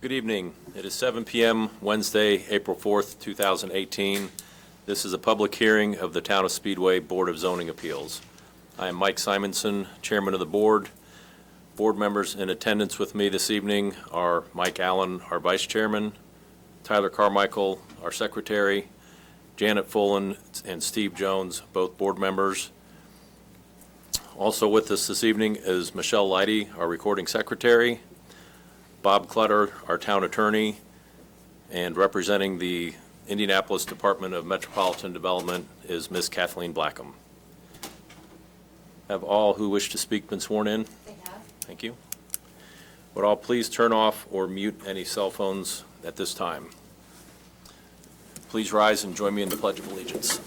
Good evening. It is 7 p.m. Wednesday, April 4th, 2018. This is a public hearing of the Town of Speedway Board of Zoning Appeals. I am Mike Simonson, Chairman of the Board. Board members in attendance with me this evening are Mike Allen, our Vice Chairman, Tyler Carmichael, our Secretary, Janet Fullen, and Steve Jones, both board members. Also with us this evening is Michelle Leidy, our Recording Secretary, Bob Clutter, our Town Attorney, and representing the Indianapolis Department of Metropolitan Development is Ms. Kathleen Blackham. Have all who wish to speak been sworn in? They have. Thank you. Would all please turn off or mute any cell phones at this time? Please rise and join me in the Pledge of Allegiance.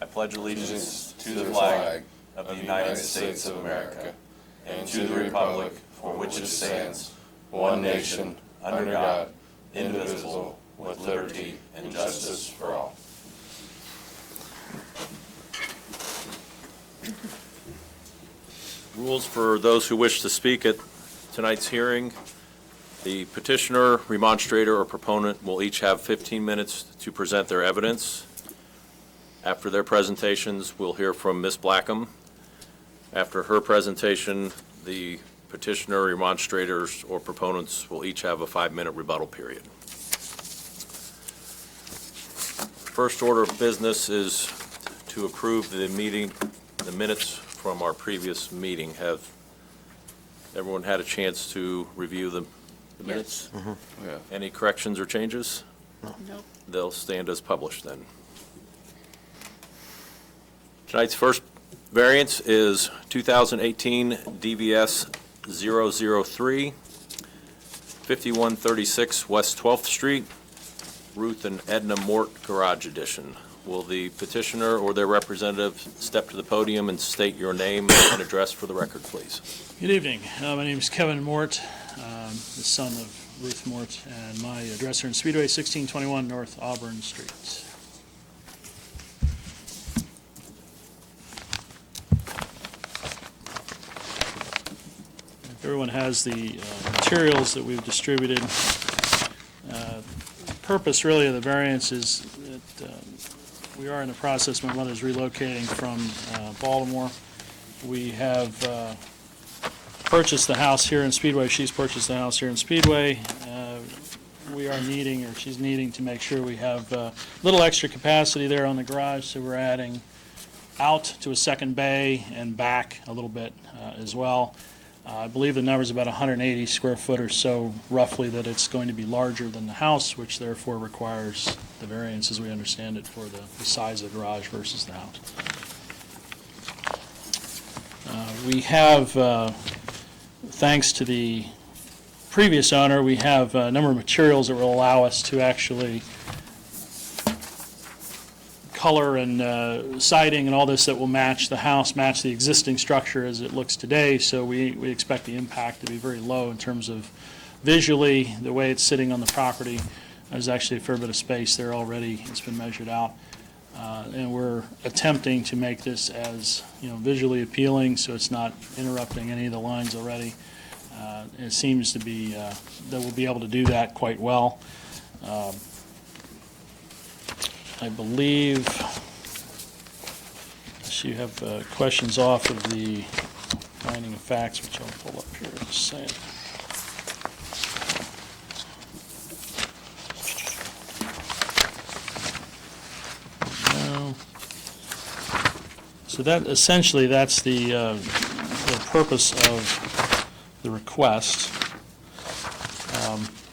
I pledge allegiance to the flag of the United States of America and to the republic for which it stands, one nation, under God, indivisible, with liberty and justice for all. Rules for those who wish to speak at tonight's hearing. The petitioner, remonstrator, or proponent will each have 15 minutes to present their evidence. After their presentations, we'll hear from Ms. Blackham. After her presentation, the petitioner, remonstrators, or proponents will each have a 5-minute rebuttal period. First order of business is to approve the minutes from our previous meeting. Have everyone had a chance to review the minutes? Yes. Mm-hmm. Yeah. Any corrections or changes? No. They'll stand as published then. Tonight's first variance is 2018 DVS 003, 5136 West 12th Street, Ruth and Edna Mort Garage Edition. Will the petitioner or their representative step to the podium and state your name and address for the record, please? Good evening. My name is Kevin Mort, the son of Ruth Mort, and my address here in Speedway, 1621 North Auburn Street. Everyone has the materials that we've distributed. The purpose really of the variance is that we are in the process, my mother's relocating from Baltimore. We have purchased the house here in Speedway. She's purchased the house here in Speedway. We are needing, or she's needing, to make sure we have a little extra capacity there on the garage, so we're adding out to a second bay and back a little bit as well. I believe the number is about 180 square foot or so, roughly, that it's going to be larger than the house, which therefore requires the variance, as we understand it, for the size of the garage versus the house. We have, thanks to the previous owner, we have a number of materials that will allow us to actually color and siding and all this that will match the house, match the existing structure as it looks today. So we expect the impact to be very low in terms of visually, the way it's sitting on the property. There's actually a fair bit of space there already. It's been measured out. And we're attempting to make this as visually appealing, so it's not interrupting any of the lines already. It seems to be that we'll be able to do that quite well. I believe, unless you have questions off of the finding of facts, which I'll pull up here in a second. No. So that essentially, that's the purpose of the request.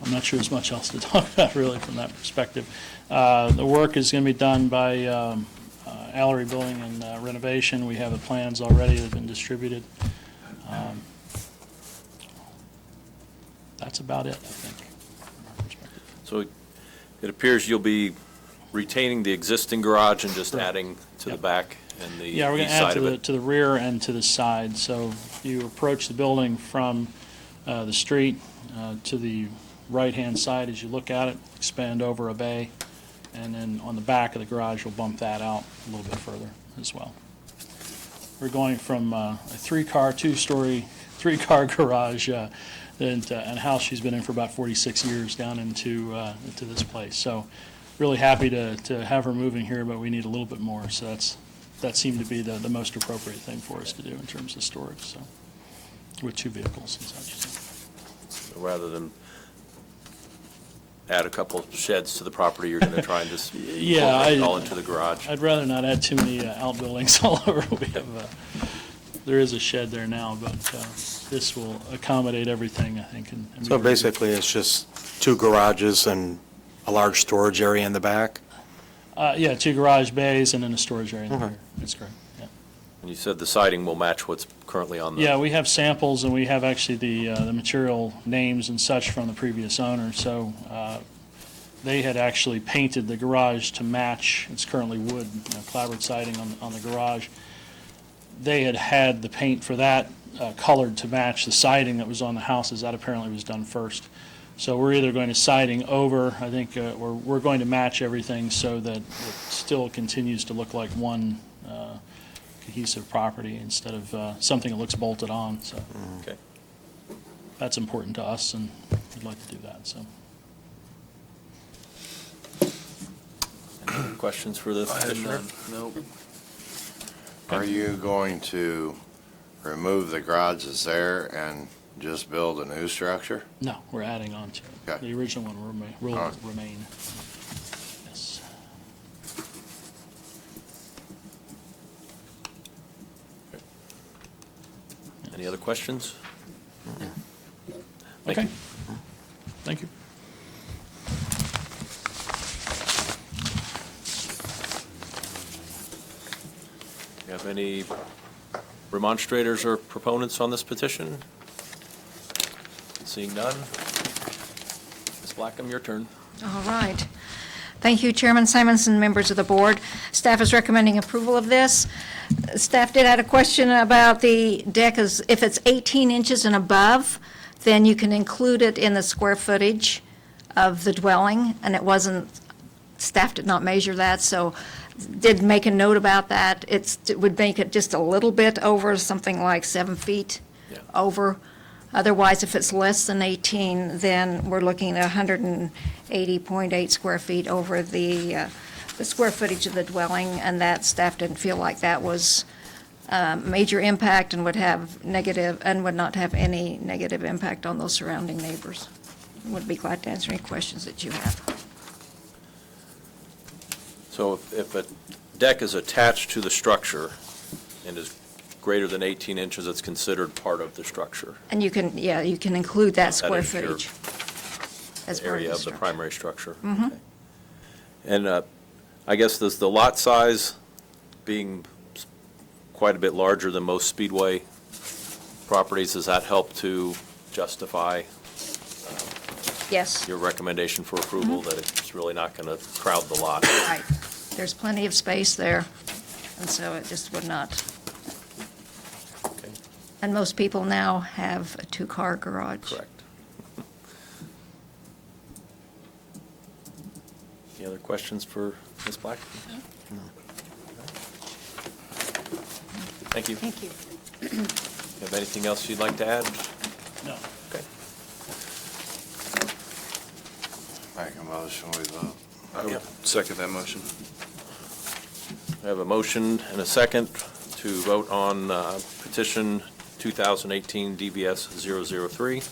I'm not sure there's much else to talk about really from that perspective. The work is going to be done by Allery Building and Renovation. We have the plans already that have been distributed. That's about it, I think. So it appears you'll be retaining the existing garage and just adding to the back and the Yeah, we're going to east add side of it. to the rear and to the side. So you approach the building from the street to the right-hand side as you look at it, expand over a bay, and then on the back of the garage we'll bump that out a little bit further as well. We're going from a 3-car, 2-story three-car garage and a house she's been in for about 46 years down into this place. So really happy to have her moving here, but we need a little bit more. So that seemed to be the most appropriate thing for us to do in terms of storage, so, with 2 vehicles and such. So. Rather than add a couple sheds to the property, you're going to try and just Yeah, pull it all into the garage? I'd rather not add too many outbuildings all over. We have, there is a shed there now, but this will accommodate everything, I think. And So basically, it's just 2 garages and a large storage area in the back? Yeah, 2 garage bays and then a storage area in the rear. That's correct, yeah. And you said the siding will match what's currently on the... Yeah, we have samples, and we have actually the material names and such from the previous owner. So they had actually painted the garage to match. It's currently wood, clapboard siding on the garage. They had the paint for that colored to match the siding that was on the houses. That apparently was done first. So we're either going to siding over, I think, we're going to match everything so that it still continues to look like one cohesive property instead of something that looks bolted on. So Okay. that's important to us, and we'd like to do that. So. Any questions for the petitioner? Nope. Are you going to remove the garages there and just build a new structure? No, we're adding on to it. Okay. The original one will All right. remain. Yes. Any other questions? Thank Okay. you. Thank you. You have any remonstrators or proponents on this petition? Seeing none. Ms. Blackham, your turn. All right. Thank you, Chairman Simonson, members of the board. Staff is recommending approval of this. Staff did have a question about the deck. If it's 18 inches and above, then you can include it in the square footage of the dwelling, and it wasn't, staff did not measure that, so did make a note about that. It would make it just a little bit over, something like 7 feet Yeah. over. Otherwise, if it's less than 18, then we're looking at 180.8 square feet over the square footage of the dwelling, and that staff didn't feel like that was major impact and would not have any negative impact on those surrounding neighbors. Would be glad to answer any questions that you have. So if a deck is attached to the structure and is greater than 18 inches, it's considered part of the structure. And you can, yeah, you can include that square is your footage as part Area of the structure. primary structure. Okay. And I guess the lot size being quite a bit larger than most Speedway properties, does that help to justify Yes, your recommendation for approval, that it's really not going to crowd the lot? right. There's plenty of space there, and so it just would not. Okay, And most people now have a 2-car garage. correct. Any other questions for Ms. Black? Thank you. Thank you. Have anything else you'd like to add? No. Okay. Make a motion, we vote. I would second that motion. I have a motion and a second to vote on petition 2018 DBS 003.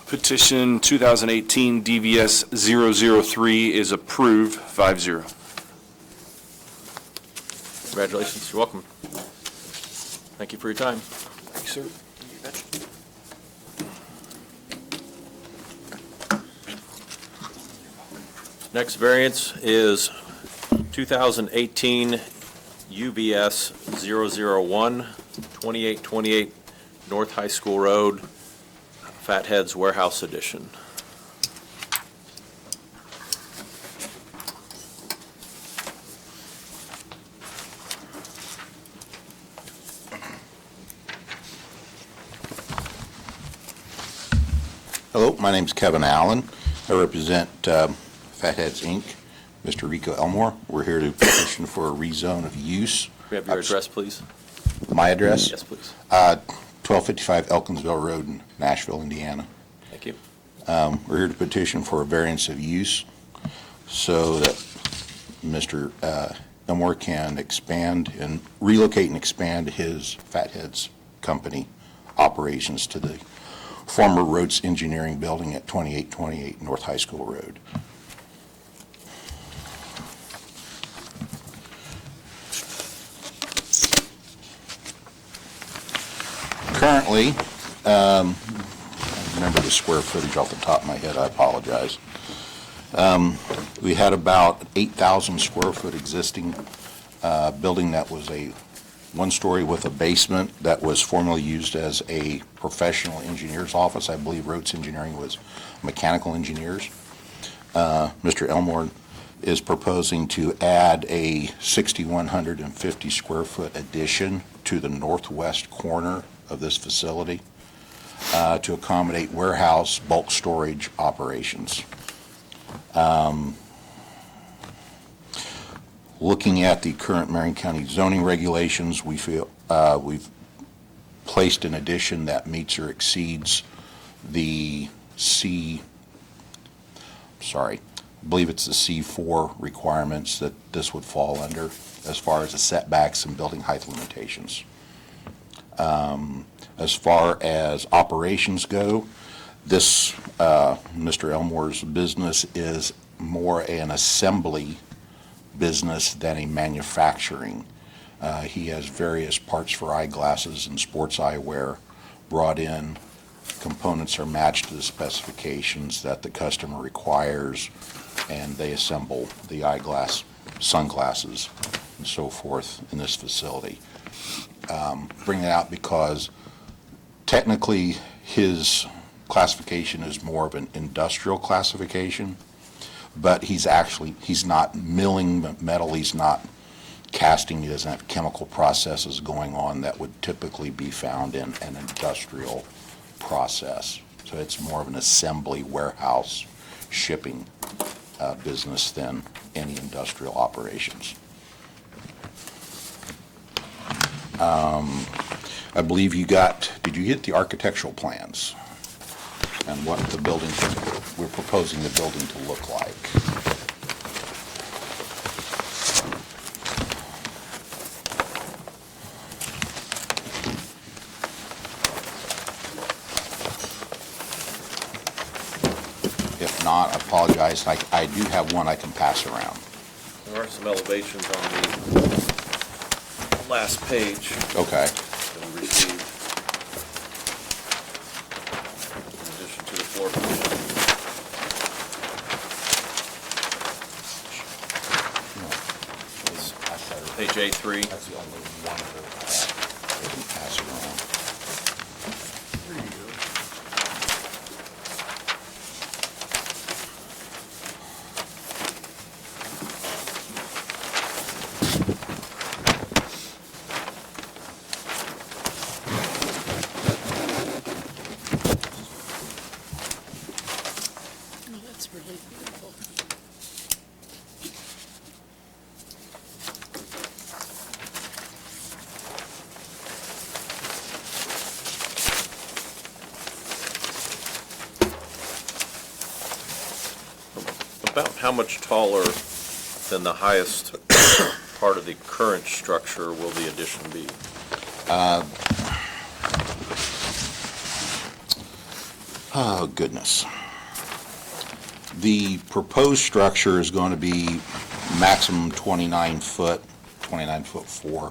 Petition 2018 DVS 003 is approved, 5-0. Congratulations, you're welcome. Thank you for your time. Thank you, sir. Next variance is 2018 UBS 001, 2828 North High School Road, Fatheads Warehouse Edition. Hello, my name's Kevin Allen. I represent Fatheads, Inc., Mr. Rico Elmore. We're here to petition for a rezone of use. We have your address, please? My address? Yes, please. 1255 Elkinsville Road in Nashville, Indiana. Thank you. We're here to petition for a variance of use so that Mr. Elmore can expand and relocate and expand his Fatheads Company operations to the former Roads Engineering Building at 2828 North High School Road. Currently, I remember the square footage off the top of my head, I apologize. We had about 8,000 square foot existing building that was a one-story with a basement that was formerly used as a professional engineer's office. I believe Roads Engineering was mechanical engineers. Mr. Elmore is proposing to add a 6,150 square foot addition to the northwest corner of this facility to accommodate warehouse bulk storage operations. Looking at the current Marion County zoning regulations, we feel we've placed an addition that meets or exceeds the I believe it's the C4 requirements that this would fall under as far as the setbacks and building height limitations. As far as operations go, this, Mr. Elmore's business is more an assembly business than a manufacturing. He has various parts for eyeglasses and sports eyewear brought in. Components are matched to the specifications that the customer requires, and they assemble the eyeglass, sunglasses, and so forth in this facility. Bring that out because technically his classification is more of an industrial classification, but he's not milling metal, he's not casting, he doesn't have chemical processes going on that would typically be found in an industrial process. So it's more of an assembly warehouse shipping business than any industrial operations. I believe did you get the architectural plans and what the building, we're proposing the building to look like? If not, I apologize. I do have one I can pass around. There are some elevations on the last page Okay. that we received, in addition to the floor plan. Page A3. That's the only one that I can pass around. That's really beautiful. About how much taller than the highest part of the current structure will the addition be? Oh, goodness. The proposed structure is going to be maximum 29 foot 4.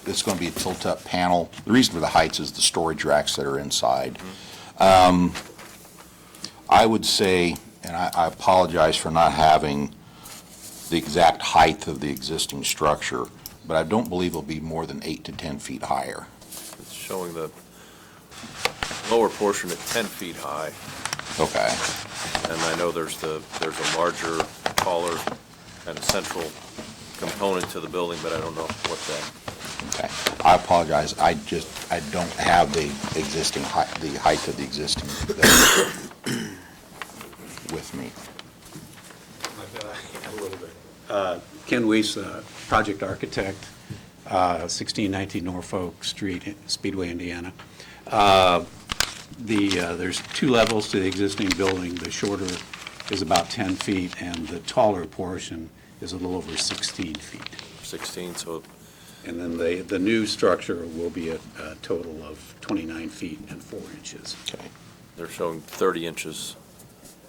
It's going to be a tilt-up panel. The reason for the heights is the storage racks that are inside. I would say, and I apologize for not having the exact height of the existing structure, but I don't believe it'll be more than 8 to 10 feet higher. It's showing the lower portion at 10 feet high, Okay. and I know there's a larger, taller, kind of central component to the building, but I don't know what that. Okay. I apologize. I don't have the existing height, the height of the existing building. Ken Weiss, project architect, 1619 Norfolk Street, Speedway, Indiana. There's 2 levels to the existing building. The shorter is about 10 feet, and the taller portion is a little over 16 feet. 16, so And then the new structure will be a total of 29 feet and 4 inches. Okay. they're showing 30 inches,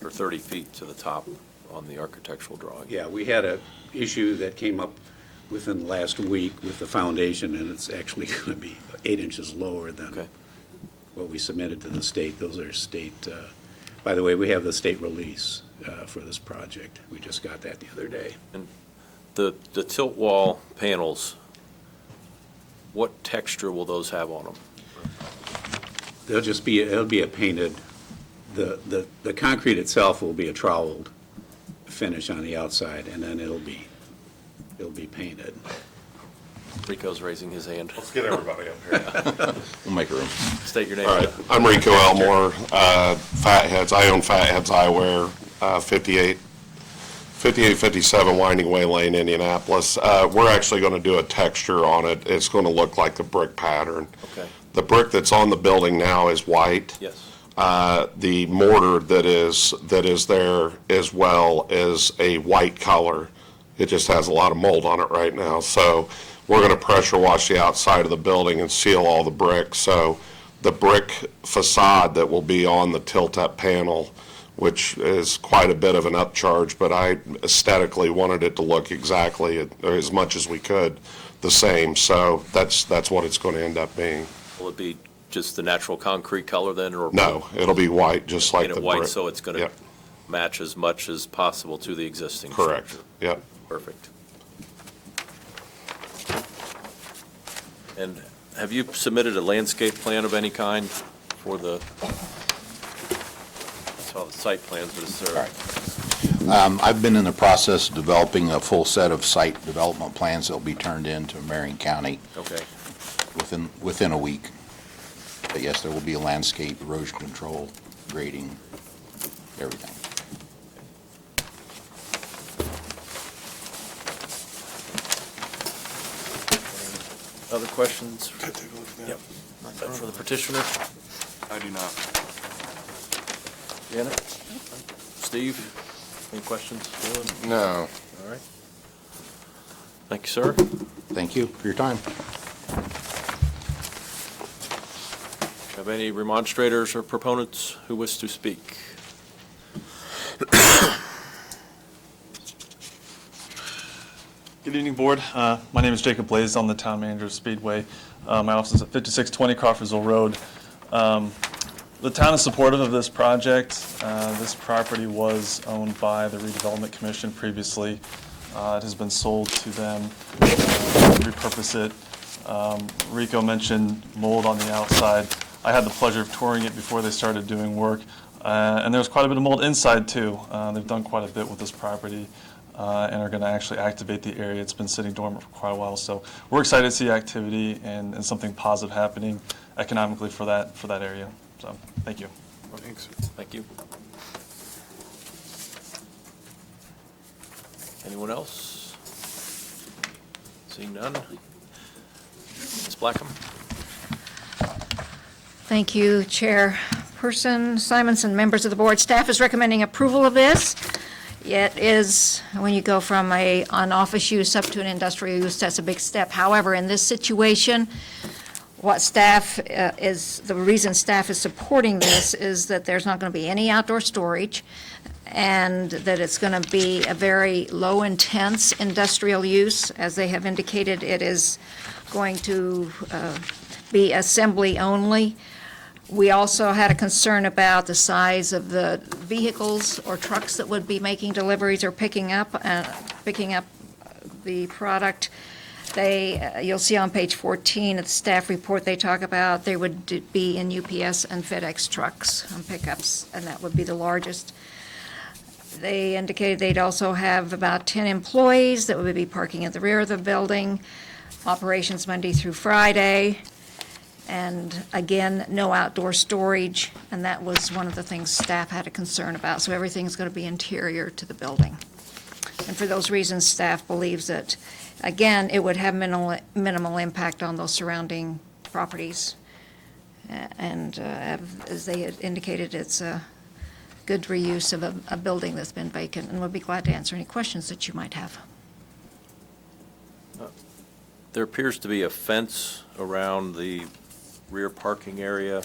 or 30 feet to the top on the architectural drawing. Yeah, we had a issue that came up within the last week with the foundation, and it's actually going to be 8 inches lower than Okay. what we submitted to the state. Those are state, by the way, we have the state release for this project. We just got that the other day. The tilt wall panels, what texture will those have on them? It'll be a painted, the concrete itself will be a troweled finish on the outside, and then it'll be painted. Rico's raising his hand. Let's get everybody up here. We'll make room. State your name. All right, I'm Rico Elmore, Fatheads. I own Fatheads Eyewear, 5857 Winding Way Lane, Indianapolis. We're actually going to do a texture on it. It's going to look like the brick pattern. Okay, The brick that's on the building now is white. yes. The mortar that is there as well is a white color. It just has a lot of mold on it right now. So we're going to pressure wash the outside of the building and seal all the bricks. So the brick facade that will be on the tilt-up panel, which is quite a bit of an upcharge, but I aesthetically wanted it to look exactly, or as much as we could, the same. So that's what it's going to end up being. Will it be just the natural concrete color then, or? No, it'll be white, just like Paint the it brick. white, so it's going to Yep. match as much as possible to the existing Correct, structure. yep. Perfect. And have you submitted a landscape plan of any kind for the, I saw the site plans, but is there? I've been in the process of developing a full set of site development plans that will be turned in to Marion County Okay, within a week. But yes, there will be a landscape, erosion control, grading, everything. other questions? Yep. For the petitioner? I do not. Janet? Steve? Any questions? Dylan? No. All right. Thank you, sir. Thank you for your time. Have any remonstrators or proponents who wish to speak? Good evening, Board. My name is Jacob Blaze. I'm the Town Manager of Speedway. My office is at 5620 Crawfordsville Road. The town is supportive of this project. This property was owned by the Redevelopment Commission previously. It has been sold to them, repurpose it. Rico mentioned mold on the outside. I had the pleasure of touring it before they started doing work, and there's quite a bit of mold inside too. They've done quite a bit with this property and are going to actually activate the area. It's been sitting dormant for quite a while, so we're excited to see activity and something positive happening economically for that area. So, thank you. Thanks. Thank you. Anyone else? Seeing none? Ms. Blackham? Thank you, Chairperson Simonson, members of the board. Staff is recommending approval of this. It is, when you go from an office use up to an industrial use, that's a big step. However, in this situation, what staff the reason staff is supporting this is that there's not going to be any outdoor storage, and that it's going to be a very low-intense industrial use. As they have indicated, it is going to be assembly only. We also had a concern about the size of the vehicles or trucks that would be making deliveries or picking up the product. You'll see on page 14 of the staff report, they talk about they would be in UPS and FedEx trucks and pickups, and that would be the largest. They indicated they'd also have about 10 employees that would be parking at the rear of the building, operations Monday through Friday. And again, no outdoor storage, and that was one of the things staff had a concern about. So everything's going to be interior to the building. And for those reasons, staff believes that, again, it would have minimal impact on those surrounding properties. And as they had indicated, it's a good reuse of a building that's been vacant, and we'll be glad to answer any questions that you might have. There appears to be a fence around the rear parking area,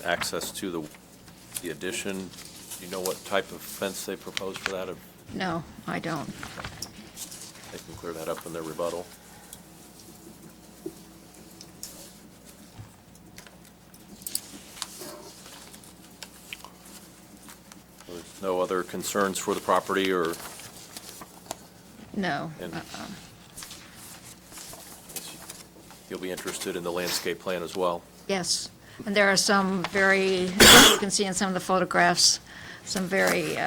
access to the addition. Do you know what type of fence they propose for that? Or No, I don't. they can clear that up in their rebuttal. There's no other concerns for the property, or No. And- you'll be interested in the landscape plan as well? Yes, and there are some very, as you can see in some of the photographs, some very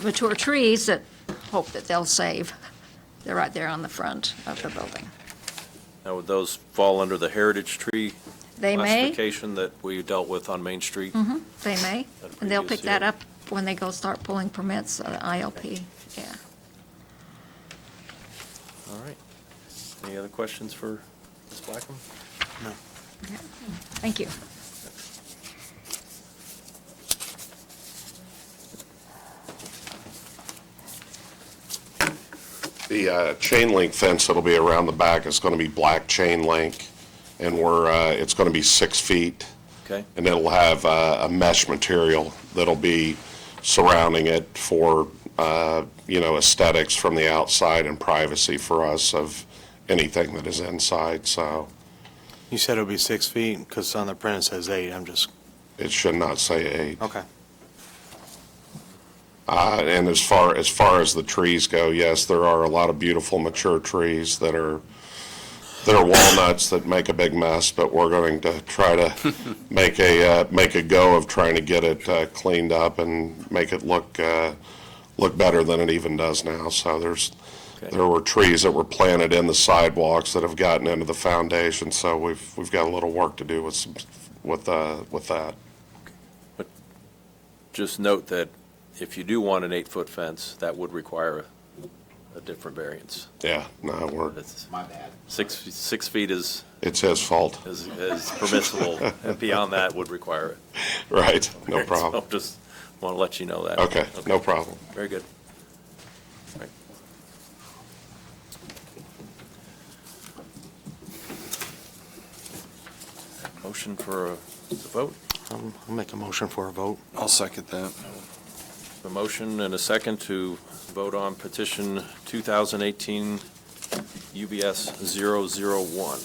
mature trees that hope that they'll save. They're right there on the front of the building. Now, would those fall under the heritage tree They may, classification that we dealt with on Main Street? they may, At a and they'll previous pick that hearing. up when they go start pulling permits, ILP, yeah. All right. Any other questions for Ms. Blackham? No. Yeah. Thank you. The chain link fence that'll be around the back is going to be black chain link, and it's going to be 6 feet, Okay, and it'll have a mesh material that'll be surrounding it for, aesthetics from the outside and privacy for us of anything that is inside, so You said it would be 6 feet, because on the print it says 8, I'm just, it should not say 8. okay. And as far as the trees go, yes, there are a lot of beautiful mature trees that are walnuts that make a big mess, but we're going to try to make a go of trying to get it cleaned up and make it look better than it even does now. So there were trees that were planted in the sidewalks that have gotten into the foundation, so we've got a little work to do with that. just note that if you do want an 8-foot fence, that would require a different variance. Yeah, no, My bad. 6 feet is it's his fault. is permissible, and beyond that would require it. Right, no So problem. just want to let you know that. Okay, no problem. Very good. All right. Motion for the vote? I'll make a motion for a vote. I'll second that. A motion and a second to vote on petition 2018 UBS 001.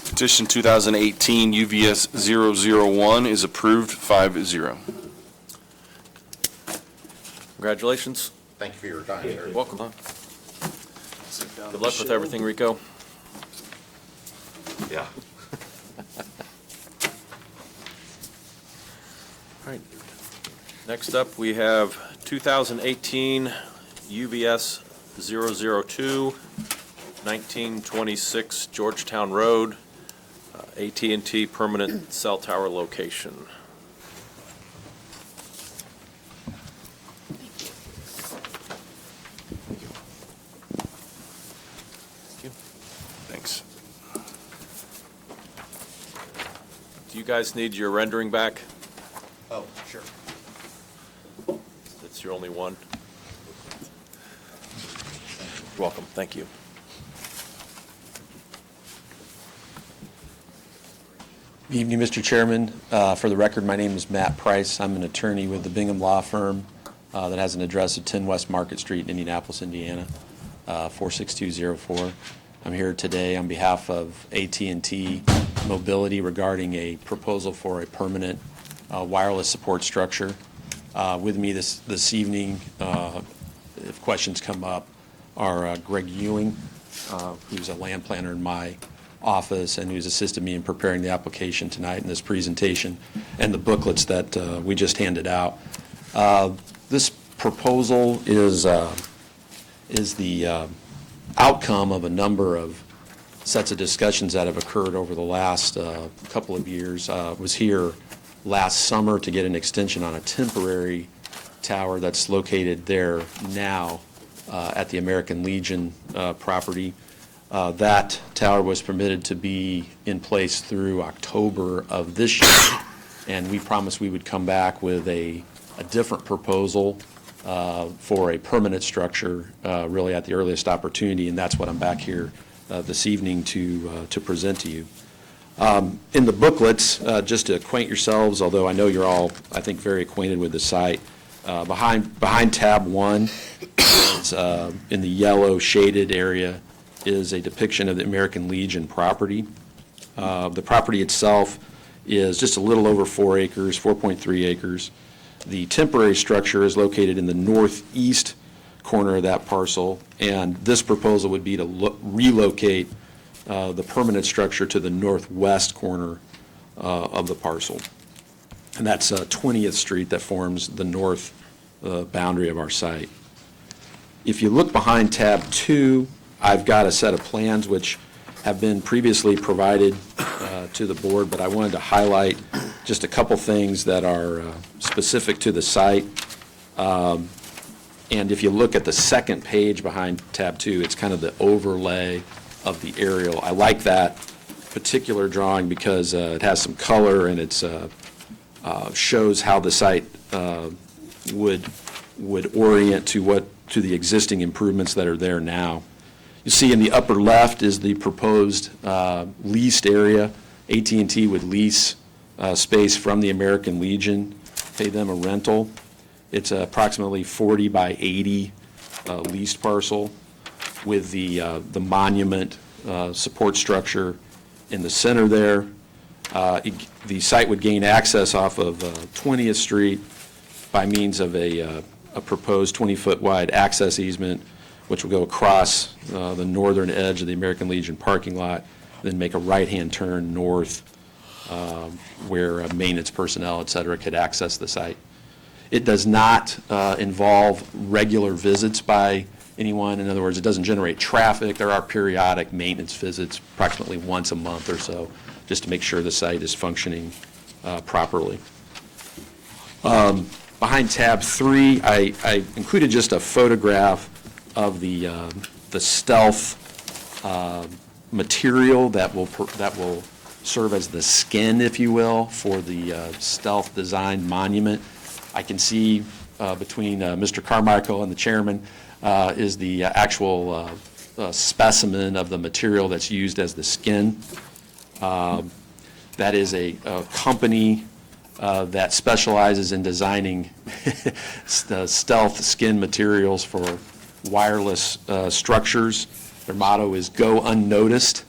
Petition 2018 UVS 001 is approved 5-0. Congratulations. Thank you for your time, sir. You're welcome. Good luck with everything, Rico. Yeah. All right. Next up, we have 2018 UBS 002, 1926 Georgetown Road, AT&T permanent cell tower location. Thanks. Do you guys need your rendering back? Oh, sure. It's your only one? You're welcome, thank you. Good evening, Mr. Chairman. For the record, my name is Matt Price. I'm an attorney with the Bingham Law Firm that has an address of 10 West Market Street in Indianapolis, Indiana, 46204. I'm here today on behalf of AT&T Mobility regarding a proposal for a permanent wireless support structure. With me this evening, if questions come up, are Greg Ewing, who's a land planner in my office and who's assisted me in preparing the application tonight in this presentation, and the booklets that we just handed out. This proposal is the outcome of a number of sets of discussions that have occurred over the last couple of years. Was here last summer to get an extension on a temporary tower that's located there now at the American Legion property. That tower was permitted to be in place through October of this year, and we promised we would come back with a different proposal for a permanent structure, really at the earliest opportunity, and that's what I'm back here this evening to present to you. In the booklets, just to acquaint yourselves, although I know you're all, I think, very acquainted with the site, behind tab 1, is, in the yellow shaded area, is a depiction of the American Legion property. The property itself is just a little over 4 acres, 4.3 acres. The temporary structure is located in the northeast corner of that parcel, and this proposal would be to relocate the permanent structure to the northwest corner of the parcel. And that's 20th Street that forms the north boundary of our site. If you look behind tab 2, I've got a set of plans which have been previously provided to the board, but I wanted to highlight just a couple things that are specific to the site. And if you look at the second page behind tab 2, it's kind of the overlay of the aerial. I like that particular drawing because it has some color and it shows how the site would orient to the existing improvements that are there now. You see in the upper left is the proposed leased area. AT&T would lease space from the American Legion, pay them a rental. It's approximately 40 by 80 leased parcel with the monument support structure in the center there. The site would gain access off of 20th Street by means of a proposed 20-foot wide access easement, which will go across the northern edge of the American Legion parking lot, then make a right-hand turn north where maintenance personnel, et cetera, could access the site. It does not involve regular visits by anyone. In other words, it doesn't generate traffic. There are periodic maintenance visits, approximately once a month or so, just to make sure the site is functioning properly. Behind tab 3, I included just a photograph of the stealth material that will serve as the skin, if you will, for the stealth designed monument. I can see between Mr. Carmichael and the chairman is the actual specimen of the material that's used as the skin. That is a company that specializes in designing stealth skin materials for wireless structures. Their motto is "Go Unnoticed,"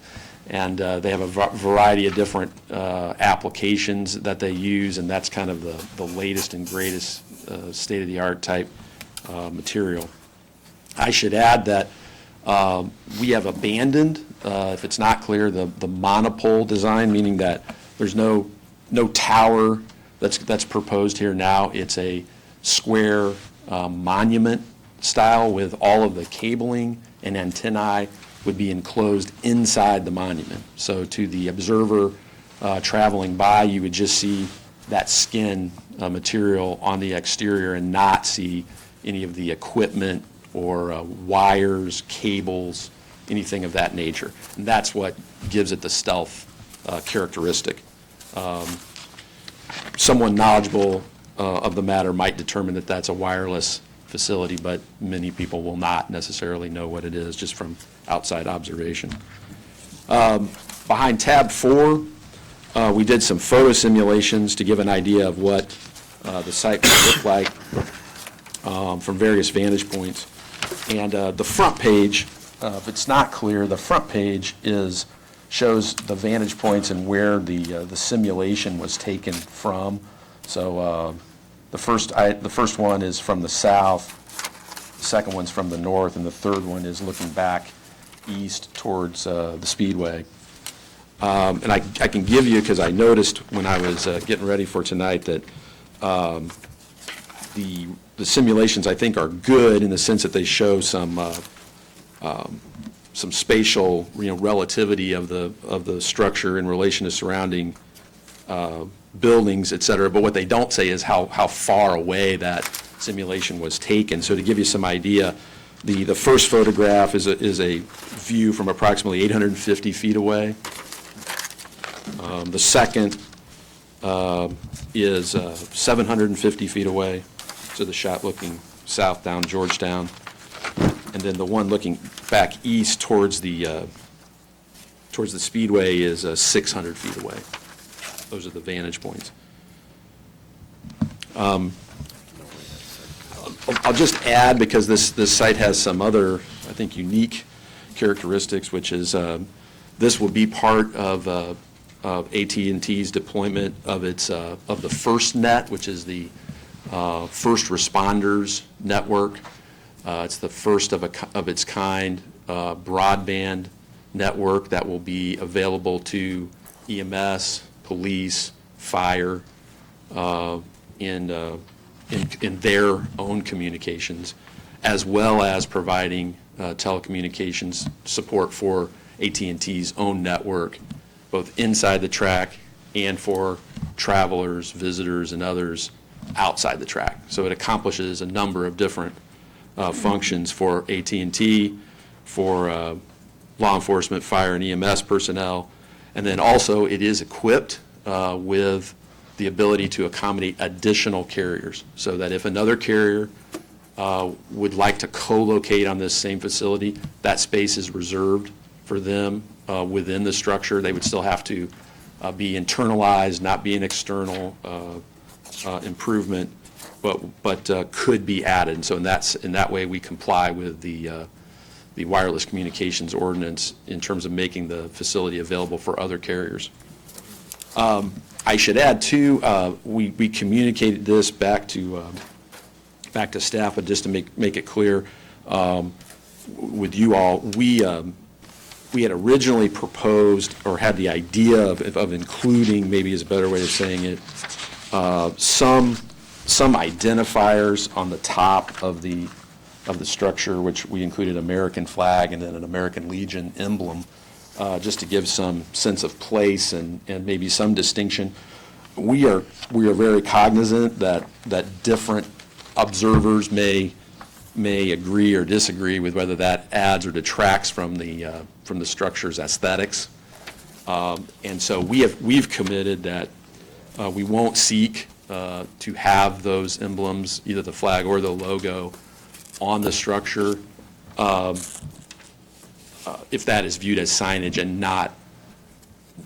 and they have a variety of different applications that they use, and that's kind of the latest and greatest state-of-the-art type material. I should add that we have abandoned, if it's not clear, the monopole design, meaning that there's no tower that's proposed here now. It's a square monument style with all of the cabling and antennae would be enclosed inside the monument. So to the observer traveling by, you would just see that skin material on the exterior and not see any of the equipment or wires, cables, anything of that nature. And that's what gives it the stealth characteristic. Someone knowledgeable of the matter might determine that that's a wireless facility, but many people will not necessarily know what it is just from outside observation. Behind tab 4, we did some photo simulations to give an idea of what the site would look like from various vantage points. And the front page, if it's not clear, the front page shows the vantage points and where the simulation was taken from. So the first one is from the south, the second one's from the north, and the third one is looking back east towards the Speedway. And I can give you, because I noticed when I was getting ready for tonight that the simulations, I think, are good in the sense that they show some spatial, relativity of the structure in relation to surrounding buildings, et cetera. But what they don't say is how far away that simulation was taken. So to give you some idea, the first photograph is a view from approximately 850 feet away. The second is 750 feet away, so the shot looking south down Georgetown. And then the one looking back east towards the Speedway is 600 feet away. Those are the vantage points. I'll just add, because this site has some other, I think, unique characteristics, which is this will be part of AT&T's deployment of the FirstNet, which is the first responders network. It's the first of its kind broadband network that will be available to EMS, police, fire, in their own communications, as well as providing telecommunications support for AT&T's own network, both inside the track and for travelers, visitors, and others outside the track. So it accomplishes a number of different functions for AT&T, for law enforcement, fire, and EMS personnel. And then also it is equipped with the ability to accommodate additional carriers, so that if another carrier would like to co-locate on this same facility, that space is reserved for them within the structure. They would still have to be internalized, not be an external improvement, but could be added. And so in that way, we comply with the wireless communications ordinance in terms of making the facility available for other carriers. I should add, too, we communicated this back to staff, but just to make it clear with you all, we had originally proposed, or had the idea of including, maybe is a better way of saying it, some identifiers on the top of the structure, which we included American flag and then an American Legion emblem, just to give some sense of place and maybe some distinction. We are very cognizant that different observers may agree or disagree with whether that adds or detracts from the structure's aesthetics. And so we've committed that we won't seek to have those emblems, either the flag or the logo, on the structure if that is viewed as signage and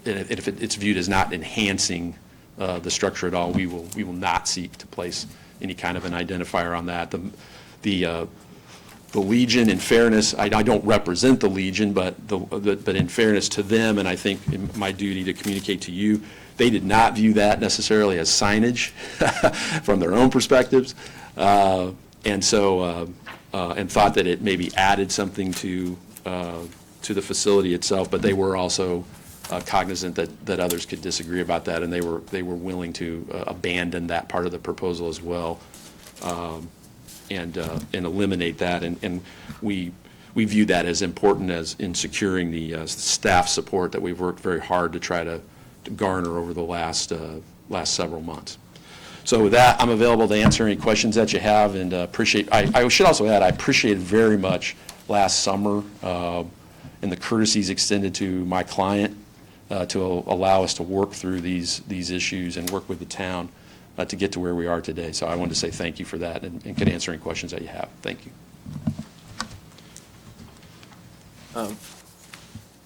if it's viewed as not enhancing the structure at all. We will not seek to place any kind of an identifier on that. The Legion, in fairness, I don't represent the Legion, but in fairness to them, and I think in my duty to communicate to you, they did not view that necessarily as signage from their own perspectives, and thought that it maybe added something to the facility itself. But they were also cognizant that others could disagree about that, and they were willing to abandon that part of the proposal as well, and eliminate that. And we view that as important as in securing the staff support that we've worked very hard to try to garner over the last several months. So with that, I'm available to answer any questions that you have, and appreciate. I should also add, I appreciated very much last summer and the courtesies extended to my client to allow us to work through these issues and work with the town to get to where we are today. So I wanted to say thank you for that, and can answer any questions that you have. Thank you.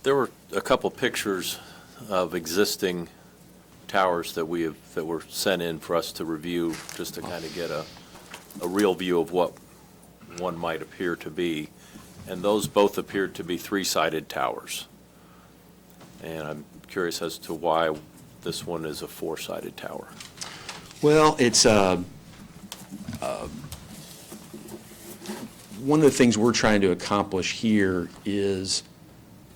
There were a couple pictures of existing towers that were sent in for us to review, just to kind of get a real view of what one might appear to be. And those both appeared to be three-sided towers. And I'm curious as to why this one is a four-sided tower. Well, it's one of the things we're trying to accomplish here is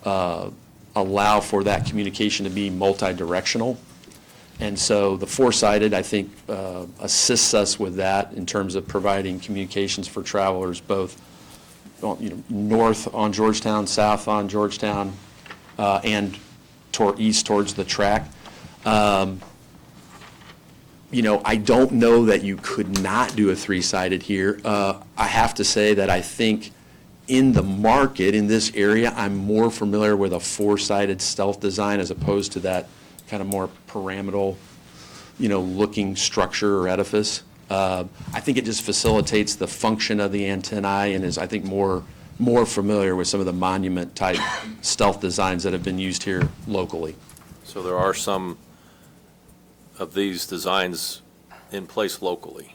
allow for that communication to be multi-directional. And so the four-sided, I think, assists us with that in terms of providing communications for travelers, both north on Georgetown, south on Georgetown, and east towards the track. I don't know that you could not do a three-sided here. I have to say that I think in the market, in this area, I'm more familiar with a four-sided stealth design as opposed to that kind of more pyramidal, looking structure or edifice. I think it just facilitates the function of the antennae and is, I think, more familiar with some of the monument-type stealth designs that have been used here locally. So there are some of these designs in place locally?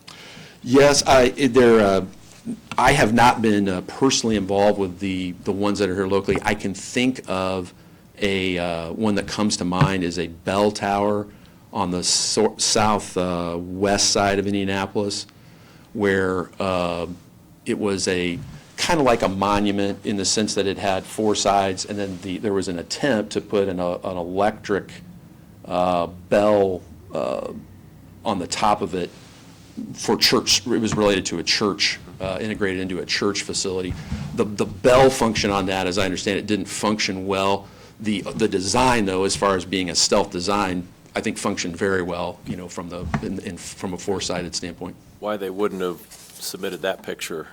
Yes, I have not been personally involved with the ones that are here locally. I can think of one that comes to mind is a bell tower on the southwest side of Indianapolis, where it was a kind of like a monument in the sense that it had four sides, and then there was an attempt to put an electric bell on the top of it for church. It was related to a church, integrated into a church facility. The bell function on that, as I understand it, didn't function well. The design, though, as far as being a stealth design, I think functioned very well, from a four-sided standpoint. Why they wouldn't have submitted that picture?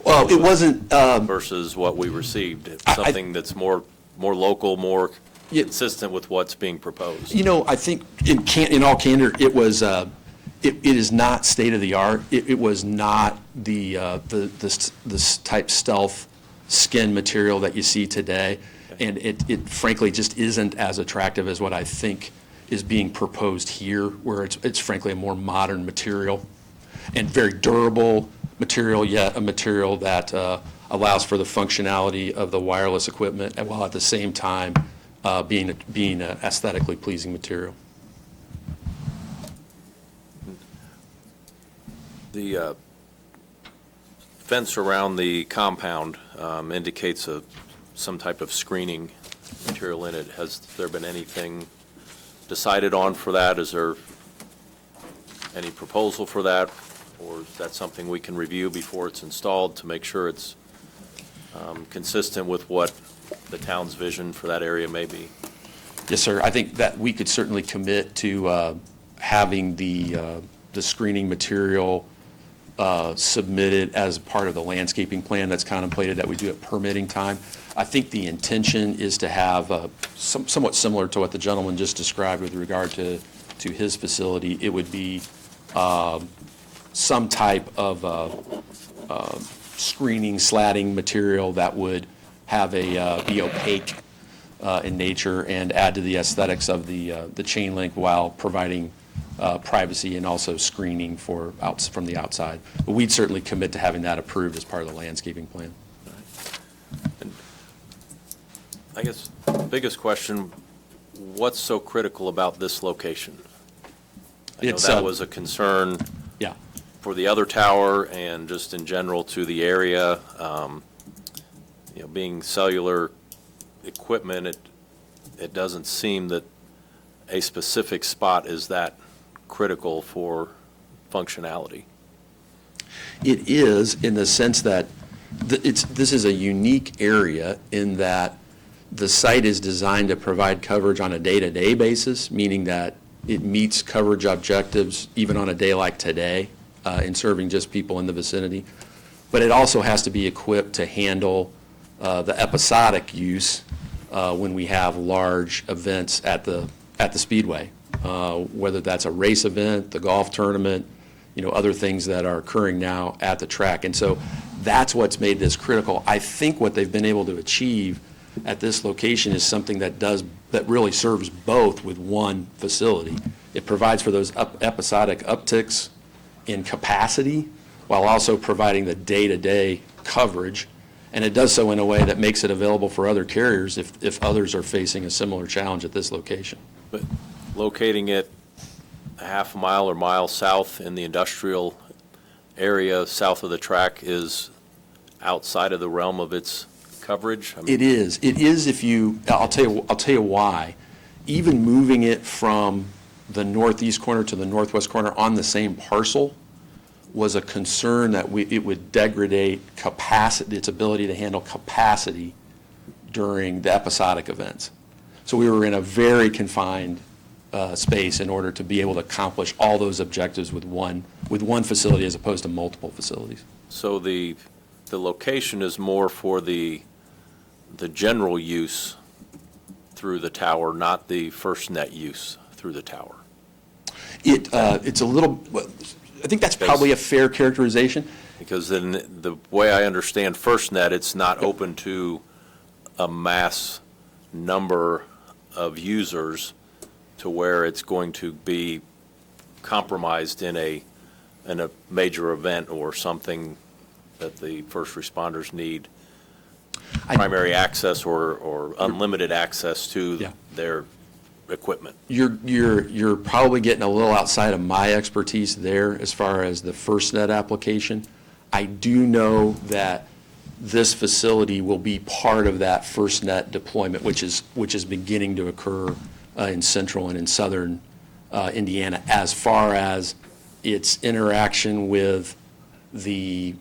Well, it wasn't versus what we received. It's something that's more local, more consistent with what's being proposed. I think in all candor, it was. It is not state-of-the-art. It was not this type stealth skin material that you see today, and it frankly just isn't as attractive as what I think is being proposed here, where it's frankly a more modern material and very durable material, yet a material that allows for the functionality of the wireless equipment, and while at the same time being an aesthetically pleasing material. The fence around the compound indicates some type of screening material in it. Has there been anything decided on for that? Is there any proposal for that? Or is that something we can review before it's installed to make sure it's consistent with what the town's vision for that area may be? Yes, sir. I think that we could certainly commit to having the screening material submitted as part of the landscaping plan that's contemplated that we do at permitting time. I think the intention is to have somewhat similar to what the gentleman just described with regard to his facility. It would be some type of screening, slatting material that would have be opaque in nature and add to the aesthetics of the chain link while providing privacy and also screening from the outside. But we'd certainly commit to having that approved as part of the landscaping plan. And I guess the biggest question, what's so critical about this location? I know that was a concern for the other tower and just in general to the area. Being cellular equipment, it doesn't seem that a specific spot is that critical for functionality. It is, in the sense that this is a unique area in that the site is designed to provide coverage on a day-to-day basis, meaning that it meets coverage objectives even on a day like today in serving just people in the vicinity. But it also has to be equipped to handle the episodic use when we have large events at the Speedway, whether that's a race event, the golf tournament, other things that are occurring now at the track. And so that's what's made this critical. I think what they've been able to achieve at this location is something that really serves both with one facility. It provides for those episodic upticks in capacity while also providing the day-to-day coverage. And it does so in a way that makes it available for other carriers if others are facing a similar challenge at this location. But locating it a half a mile or mile south in the industrial area south of the track is outside of the realm of its coverage? It is. It is if you, I'll tell you why. Even moving it from the northeast corner to the northwest corner on the same parcel was a concern that it would degrade capacity, its ability to handle capacity during the episodic events. So we were in a very confined space in order to be able to accomplish all those objectives with one facility as opposed to multiple facilities. So the location is more for the general use through the tower, not the FirstNet use through the tower? It's a little, I think that's probably a fair characterization. Because then, the way I understand FirstNet, it's not open to a mass number of users to where it's going to be compromised in a major event or something that the first responders need primary access or unlimited access to Yeah. their equipment. You're probably getting a little outside of my expertise there as far as the FirstNet application. I do know that this facility will be part of that FirstNet deployment, which is beginning to occur in central and in southern Indiana, as far as its interaction with the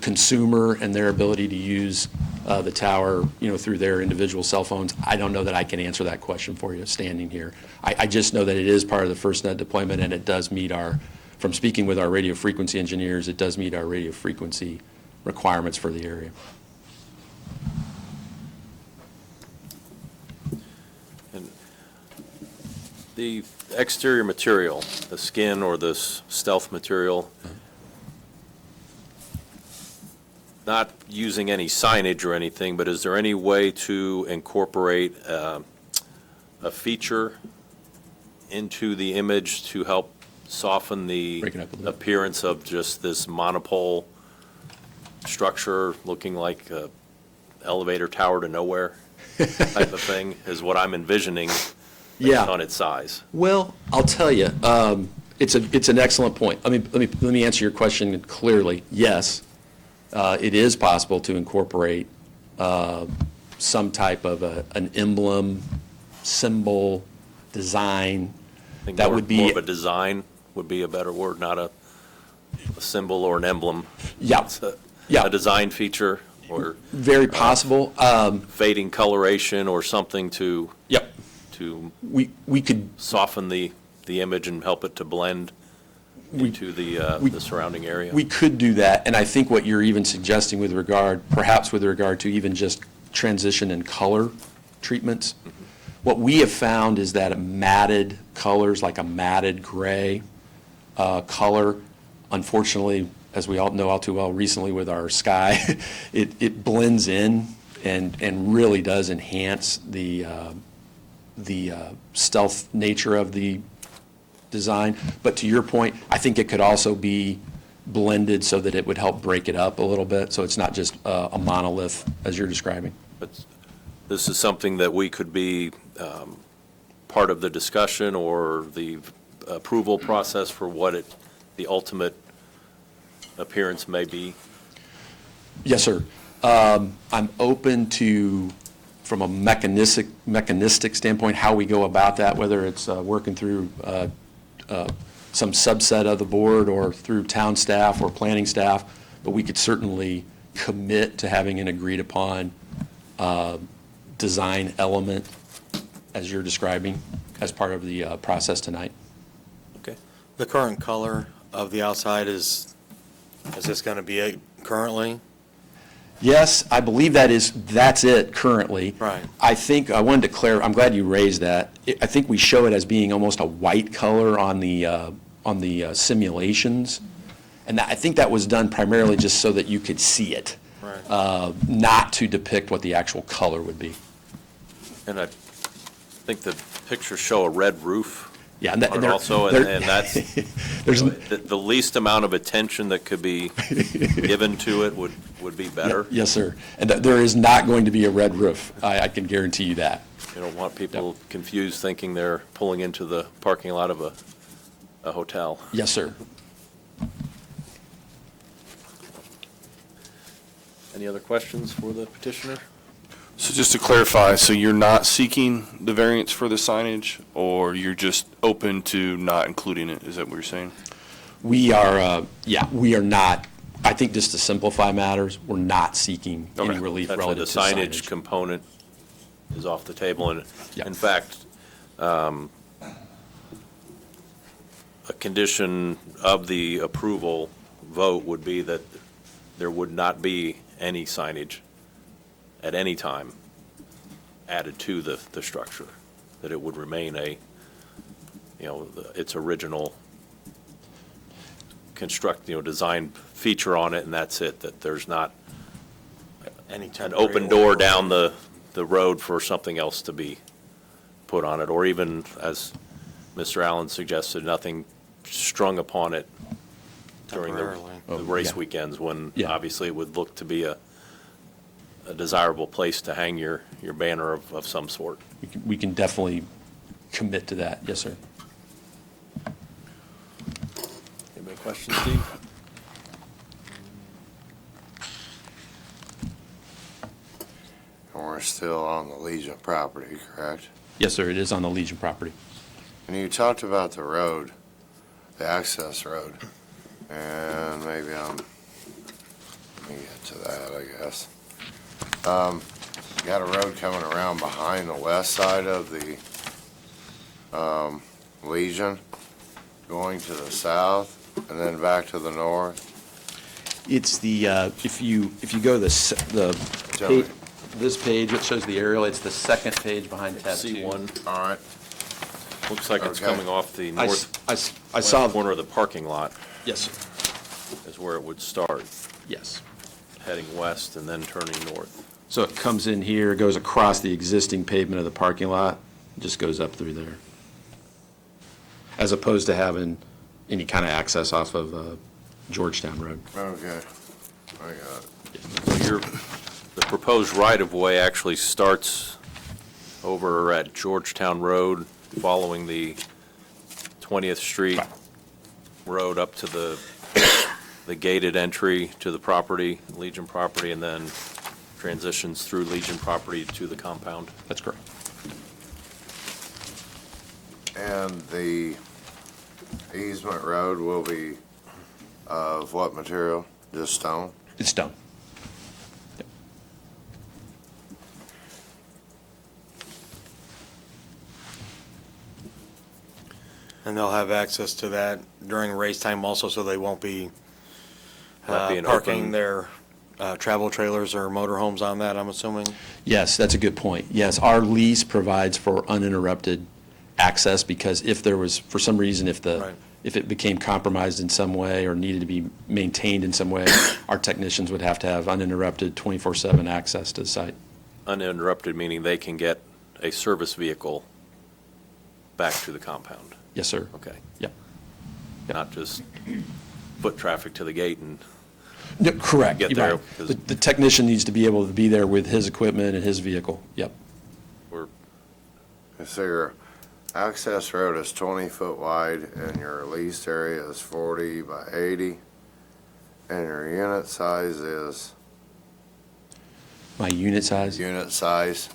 consumer and their ability to use the tower, through their individual cell phones. I don't know that I can answer that question for you standing here. I just know that it is part of the FirstNet deployment, and it does meet from speaking with our radio frequency engineers, it does meet our radio frequency requirements for the area. And the exterior material, the skin or this stealth material, not using any signage or anything, but is there any way to incorporate a feature into the image to help soften the Break it up a little bit. appearance of just this monopole structure looking like a elevator tower to nowhere type of thing, is what I'm envisioning based on its size? Well, I'll tell you, it's an excellent point. Let me answer your question clearly. Yes, it is possible to incorporate some type of an emblem, symbol, design. I think That more- would be- more of a design would be a better word, not a symbol or an emblem. Yeah, It's yeah. a design feature or Very possible. fading coloration or something to Yep. We could, soften the image and help it to blend into the surrounding area. we could do that, and I think what you're even suggesting perhaps with regard to even just transition and color treatments, what we have found is that matted colors, like a matted gray color, unfortunately, as we all know all too well recently with our sky, it blends in and really does enhance the stealth nature of the design. But to your point, I think it could also be blended so that it would help break it up a little bit, so it's not just a monolith as you're describing. But this is something that we could be part of the discussion or the approval process for what the ultimate appearance may be. Yes, sir. I'm open to, from a mechanistic standpoint, how we go about that, whether it's working through some subset of the board or through town staff or planning staff, but we could certainly commit to having an agreed-upon design element, as you're describing, as part of the process tonight. Okay. The current color of the outside is this going to be it currently? Yes, I believe that's it currently. Right. I think, I wanted to clarify, I'm glad you raised that. I think we show it as being almost a white color on the simulations. And I think that was done primarily just so that you could see it. Right. Not to depict what the actual color would be. And I think the pictures show a red roof. Yeah, on it also, and that's, There's, the least amount of attention that could be given to it would be better. yes, sir. And there is not going to be a red roof. I can guarantee you that. You don't want people confused thinking they're pulling into the parking lot of a hotel. Yes, sir. Any other questions for the petitioner? So just to clarify, so you're not seeking the variance for the signage, or you're just open to not including it? Is that what you're saying? We are, we are not, I think just to simplify matters, we're not seeking any Okay. relief Essentially, relative the to signage signage. component is off the table, and Yeah. in fact, a condition of the approval vote would be that there would not be any signage at any time added to the structure, that it would remain its original design feature on it, and that's it, that there's not Any an temporary open door or- down the road for something else to be put on it, or even, as Mr. Allen suggested, nothing strung upon it during Temporarily. the race Yeah. weekends, when Yeah. obviously it would look to be a desirable place to hang your banner of some sort. We can definitely commit to that. Yes, sir. Any questions, Steve? And we're still on the Legion property, correct? Yes, sir, it is on the Legion property. And you talked about the road, the access road, and maybe let me get to that, I guess. You got a road coming around behind the west side of the Legion, going to the south, and then back to the north. It's the, if you go to Tell me. this page, it shows the aerial, it's the second page behind tab 2. C1, All right, looks like it's Okay. coming off the I north saw, corner of the parking lot yes, sir. is where it would start, Yes. heading west and then turning north. So it comes in here, goes across the existing pavement of the parking lot, just goes up through there. As opposed to having any kind of access off of Georgetown Road. okay, I got it. So the proposed right-of-way actually starts over at Georgetown Road, following the 20th Street Road up to the gated entry to the property, Legion property, and then transitions through Legion property to the compound. That's correct. And the easement road will be of what material? Just stone? It's done. And they'll have access to that during race time also, so they won't be Not being parking open. their travel trailers or motorhomes on that, I'm assuming? Yes, that's a good point. Yes, our lease provides for uninterrupted access, because if there was, for some reason, Right. if it became compromised in some way or needed to be maintained in some way, our technicians would have to have uninterrupted 24/7 access to the site. Uninterrupted, meaning they can get a service vehicle back to the compound. Yes, sir. Okay. Yep. Not just foot traffic to the gate and No, correct. Get You're there, right. 'cause- The technician needs to be able to be there with his equipment and his vehicle. Yep. we're So your access road is 20 foot wide and your leased area is 40 by 80, and your unit size is, My unit size? unit size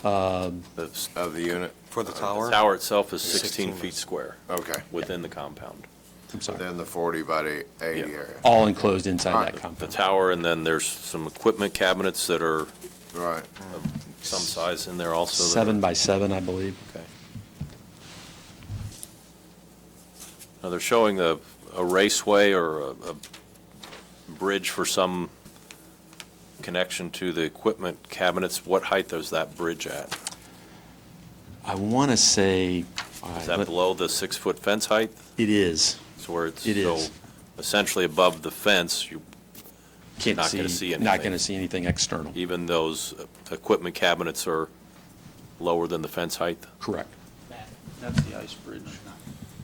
the of the unit? For the the tower? tower itself is 16 16 feet square Okay, within the compound. I'm sorry. then the 40 by 80 Yeah. area. All enclosed inside Alright. that The compound. tower, and then there's some equipment cabinets that are Right, of some size in there also. that are- 7 by 7, I believe. Okay. Now, they're showing a raceway or a bridge for some connection to the equipment cabinets. What height is that bridge at? I want to say. Is that below the 6-foot fence height? It is. So where it's, It so is. essentially above the fence, you, Can't Not gonna see Not anything. going to see anything external. even those equipment cabinets are lower than the fence height? Correct. That's the ice bridge.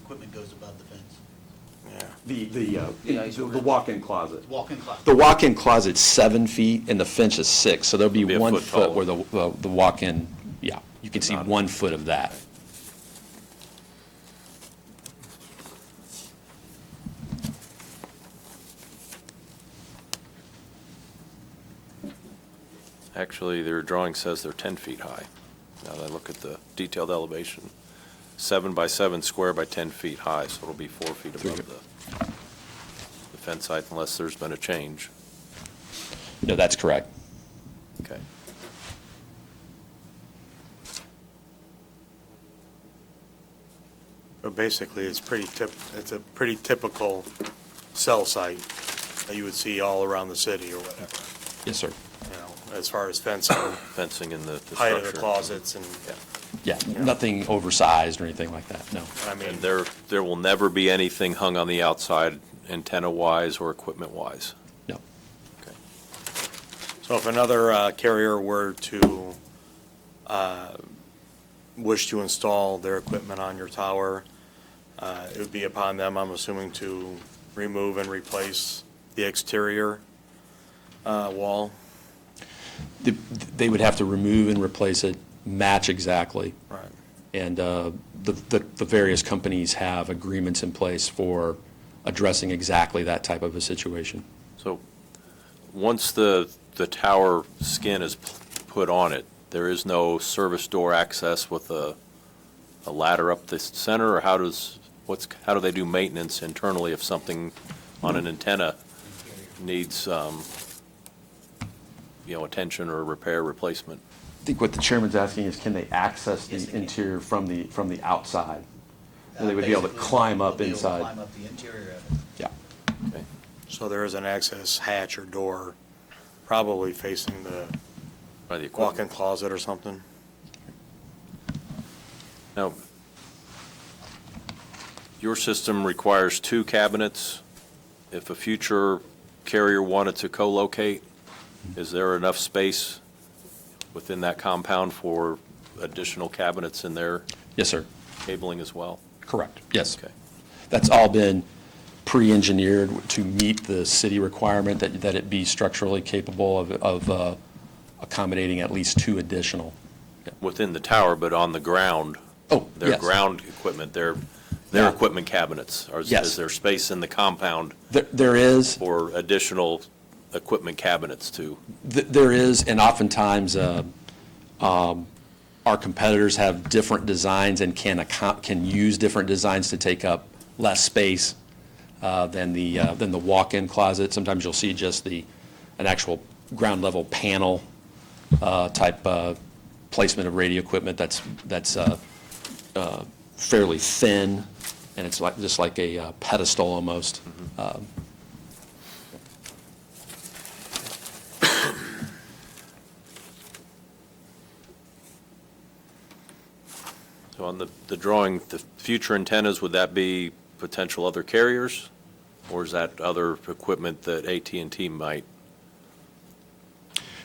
Equipment goes above the fence. Yeah. The walk-in closet. Walk-in closet. The walk-in closet's 7 feet and the fence is 6, so there'll be Be a 1 foot foot tall. where the walk-in, yeah, you can see Not- 1 foot of that. Actually, their drawing says they're 10 feet high. Now that I look at the detailed elevation, 7 by 7 square by 10 feet high, so it'll be 4 feet above the fence height unless there's been a change. No, that's correct. Okay. But basically, it's it's a pretty typical cell site that you would see all around the city or whatever, Yes, sir. you know, as far as fencing, Fencing in the height of structure. the closets and, Yeah, nothing oversized or anything like that, no. I mean, And there will never be anything hung on the outside antenna-wise or equipment-wise. No. so if another carrier were to wish to install their equipment on your tower, it would be upon them, I'm assuming, to remove and replace the exterior wall? They would have to remove and replace it, match exactly. Right. And the various companies have agreements in place for addressing exactly that type of a situation. So, once the tower skin is put on it, there is no service door access with a ladder up the center, or how do they do maintenance internally if something on an antenna needs, attention or repair, replacement? I think what the chairman's asking is, can they access the interior from the outside? Where they would be able to climb up inside? Climb up the interior of it. Yeah. Okay. So there is an access hatch or door, probably facing the By the walk-in equipment. closet or something? Now, your system requires 2 cabinets. If a future carrier wanted to co-locate, is there enough space within that compound for additional cabinets in their Yes, sir. cabling as well? Correct. Yes. Okay. That's all been pre-engineered to meet the city requirement that it be structurally capable of accommodating at least 2 additional. Within the tower, but on the ground, Oh, their yes. ground equipment, their Yeah. equipment cabinets? Yes. Is there space in the compound There is. for additional equipment cabinets too? There is, and oftentimes, our competitors have different designs and can use different designs to take up less space than the walk-in closet. Sometimes you'll see just an actual ground level panel type placement of radio equipment that's fairly thin, and it's just like a pedestal almost. So on the drawing, the future antennas, would that be potential other carriers? Or is that other equipment that AT&T might?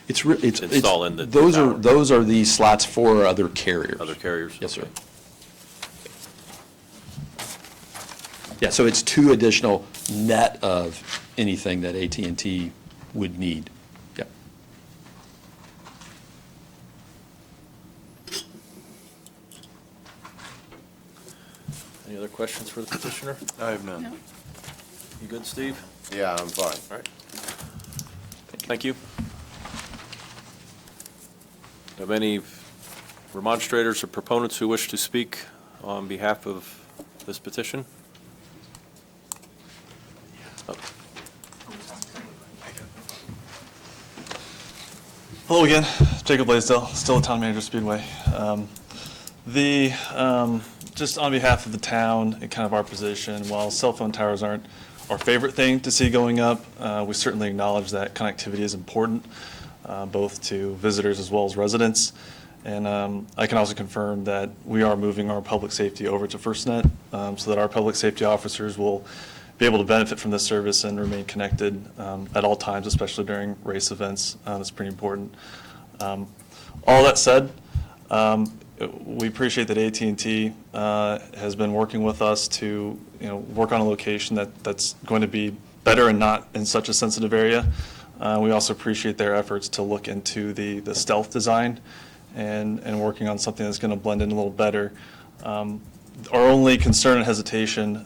Install in the tower. Those are the slots for other carriers. Other carriers? Yes, sir. Okay. Yeah, so it's 2 additional net of anything that AT&T would need. Yep. Any other questions for the petitioner? I have none. You good, Steve? Yeah, I'm fine. All right. Thank you. Have any remonstrators or proponents who wish to speak on behalf of this petition? Oh, Hello again, Jacob Blaisdell, still a town manager, Speedway. Just on behalf of the town and kind of our position, while cell phone towers aren't our favorite thing to see going up, we certainly acknowledge that connectivity is important, both to visitors as well as residents. And I can also confirm that we are moving our public safety over to FirstNet so that our public safety officers will be able to benefit from this service and remain connected at all times, especially during race events. That's pretty important. All that said, we appreciate that AT&T has been working with us to, work on a location that's going to be better and not in such a sensitive area. We also appreciate their efforts to look into the stealth design and working on something that's going to blend in a little better. Our only concern and hesitation,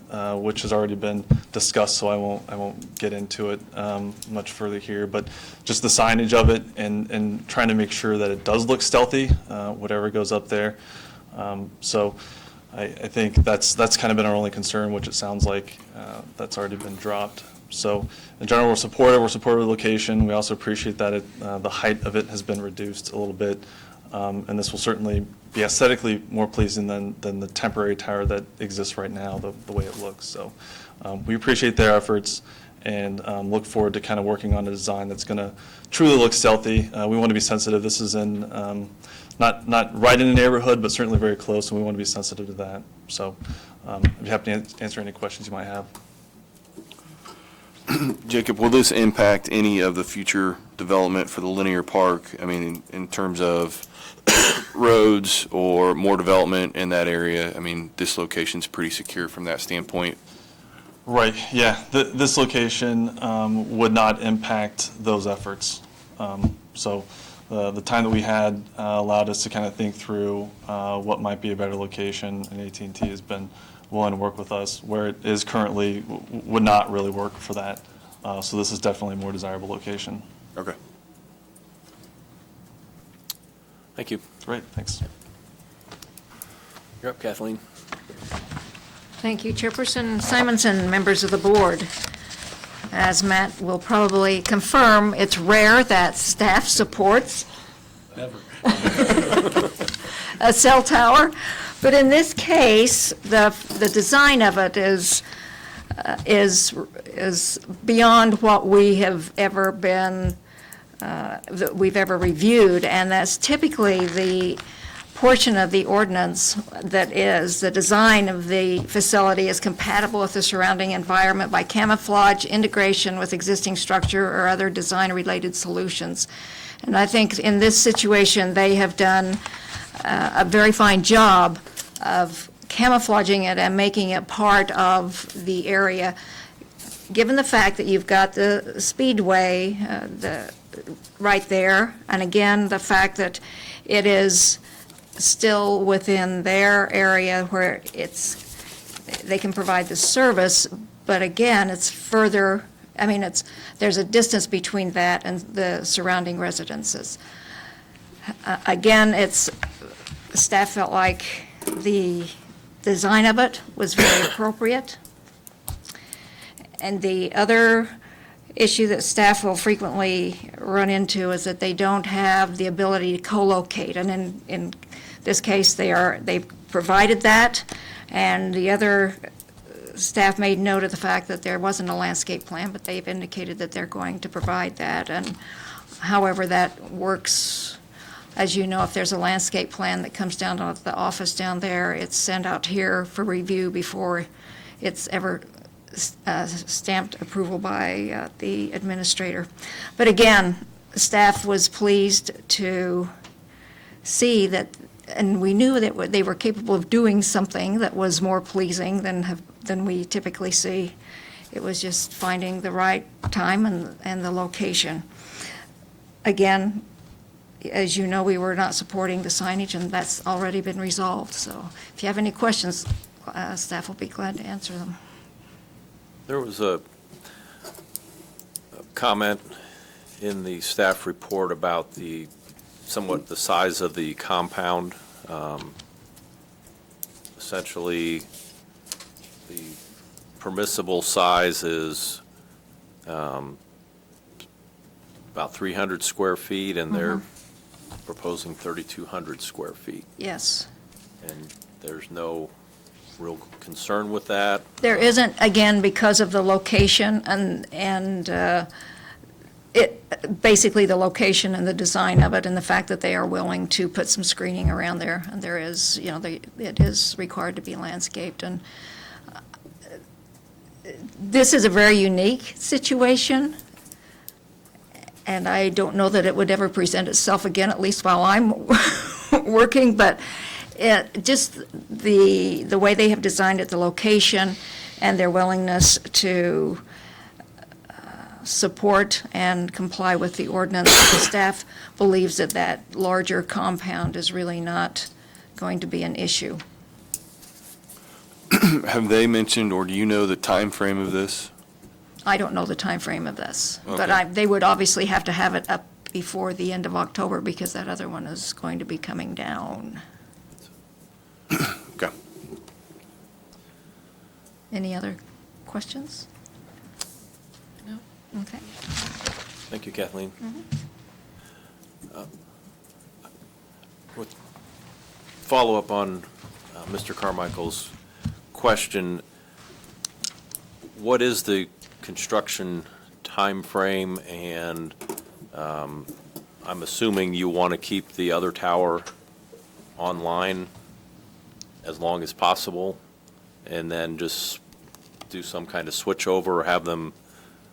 which has already been discussed, so I won't get into it much further here, but just the signage of it and trying to make sure that it does look stealthy, whatever goes up there. So I think that's kind of been our only concern, which it sounds like that's already been dropped. So in general, we're supportive of the location. We also appreciate that the height of it has been reduced a little bit. And this will certainly be aesthetically more pleasing than the temporary tower that exists right now, the way it looks. So we appreciate their efforts and look forward to kind of working on a design that's going to truly look stealthy. We want to be sensitive. This is in not right in the neighborhood, but certainly very close, and we want to be sensitive to that. So I'd be happy to answer any questions you might have. Jacob, will this impact any of the future development for the linear park? I mean, in terms of roads or more development in that area? I mean, this location's pretty secure from that standpoint. Right, yeah. This location would not impact those efforts. So the time that we had allowed us to kind of think through what might be a better location, and AT&T has been willing to work with us. Where it is currently would not really work for that. So this is definitely a more desirable location. Okay. Thank you. Great, thanks. You're up, Kathleen. Thank you, Chairperson Simonson, members of the board. As Matt will probably confirm, it's rare that staff supports a cell tower, but in this case, the design of it is beyond what we have ever been, that we've ever reviewed, and that's typically the portion of the ordinance that is the design of the facility is compatible with the surrounding environment by camouflage, integration with existing structure, or other design-related solutions. And I think in this situation, they have done a very fine job of camouflaging it and making it part of the area. Given the fact that you've got the Speedway right there, and again, the fact that it is still within their area where they can provide the service, but again, it's further, I mean, there's a distance between that and the surrounding residences. Again, staff felt like the design of it was very appropriate. And the other issue that staff will frequently run into is that they don't have the ability to co-locate. And in this case, they've provided that. And the other staff made note of the fact that there wasn't a landscape plan, but they've indicated that they're going to provide that. And however that works, as you know, if there's a landscape plan that comes down to the office down there, it's sent out here for review before it's ever stamped approval by the administrator. But again, staff was pleased to see that, and we knew that they were capable of doing something that was more pleasing than we typically see. It was just finding the right time and the location. Again, as you know, we were not supporting the signage, and that's already been resolved. So if you have any questions, staff will be glad to answer them. There was a comment in the staff report about somewhat the size of the compound. Essentially, the permissible size is about 300 square feet, and they're proposing 3,200 square feet. Yes. And there's no real concern with that. There isn't, again, because of the location and basically the location and the design of it, and the fact that they are willing to put some screening around there. And there is, it is required to be landscaped. And this is a very unique situation, and I don't know that it would ever present itself again, at least while I'm working, but just the way they have designed it, the location, and their willingness to support and comply with the ordinance. The staff believes that larger compound is really not going to be an issue. Have they mentioned, or do you know the time frame of this? I don't know the time frame of this, but Okay. they would obviously have to have it up before the end of October because that other one is going to be coming down. Okay. Any other questions? No. Okay. Thank you, Kathleen. With follow-up on Mr. Carmichael's question, what is the construction timeframe? And I'm assuming you want to keep the other tower online as long as possible, and then just do some kind of switch over, or have them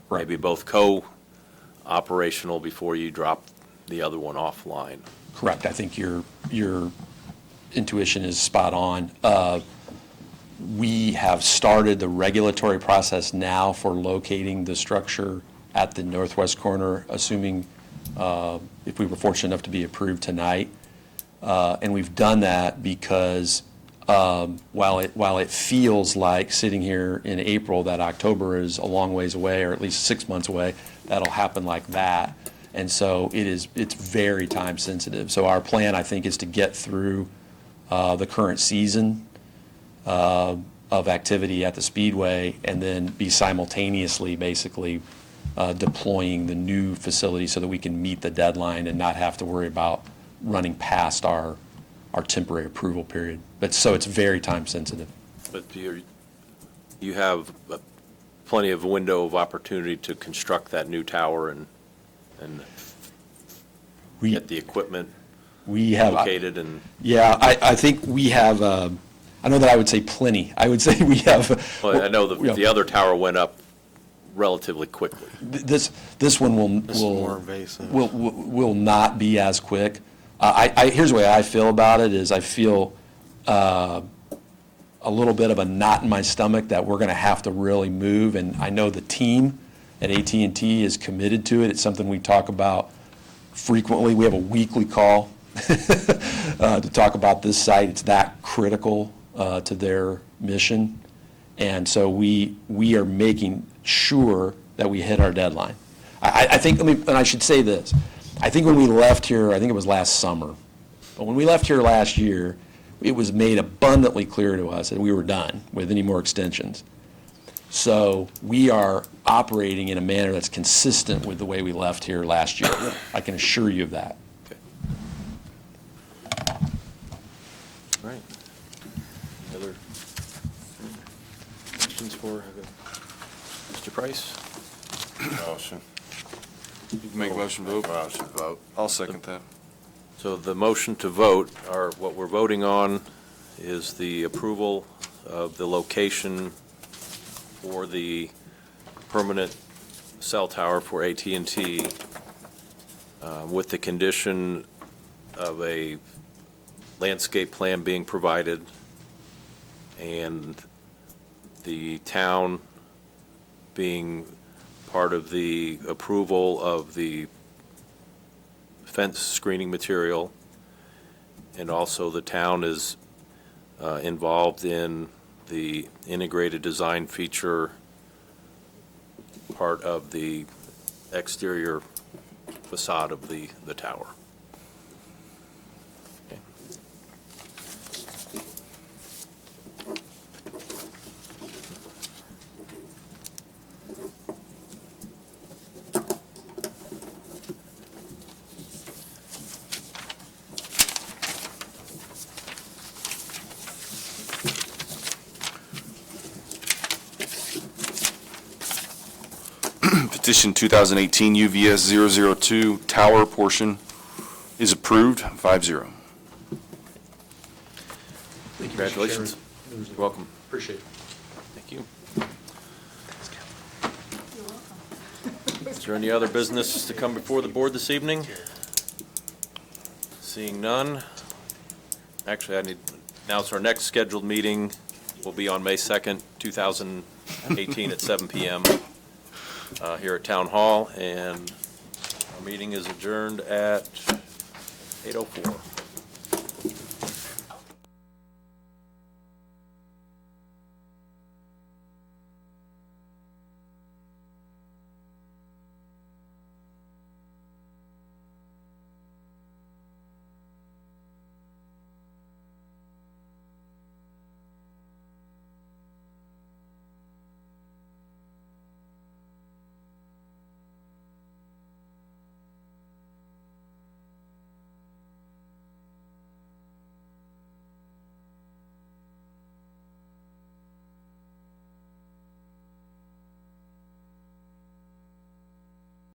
maybe both co-operational before you drop the other one offline? Correct. I think your intuition is spot on. We have started the regulatory process now for locating the structure at the northwest corner, assuming if we were fortunate enough to be approved tonight. And we've done that because while it feels like sitting here in April that October is a long ways away, or at least 6 months away, that'll happen like that. And so it's very time sensitive. So our plan, I think, is to get through the current season of activity at the Speedway, and then be simultaneously basically deploying the new facility so that we can meet the deadline and not have to worry about running past our temporary approval period. But so it's very time sensitive. But you have plenty of window of opportunity to construct that new tower and get the equipment We have. located and... Yeah, I think we have, I know that I would say plenty. I would say we have. Well, I know the other tower went up relatively quickly. This one This is more invasive. will not be as quick. Here's the way I feel about it, is I feel a little bit of a knot in my stomach that we're going to have to really move, and I know the team at AT&T is committed to it. It's something we talk about frequently. We have a weekly call to talk about this site. It's that critical to their mission. And so we are making sure that we hit our deadline. I think, and I should say this, I think when we left here, I think it was last summer, but when we left here last year, it was made abundantly clear to us that we were done with any more extensions. So we are operating in a manner that's consistent with the way we left here last year. I can assure you of that. Okay. All right. Any other questions for Mr. Price? Motion. You can make a motion to vote. Motion to vote. I'll second that. So the motion to vote, or what we're voting on, is the approval of the location for the permanent cell tower for AT&T with the condition of a landscape plan being provided and the town being part of the approval of the fence screening material, and also the town is involved in the integrated design feature part of the exterior facade of the tower. Okay. Petition 2018 UVS 002 tower portion is approved, 5-0. Congratulations. You're welcome. Appreciate it. Thank you. Is there any other business to come before the board this evening? Seeing none. Actually, I need to announce our next scheduled meeting will be on May 2nd, 2018 at 7 p.m. Here at Town Hall, and our meeting is adjourned at 8:04.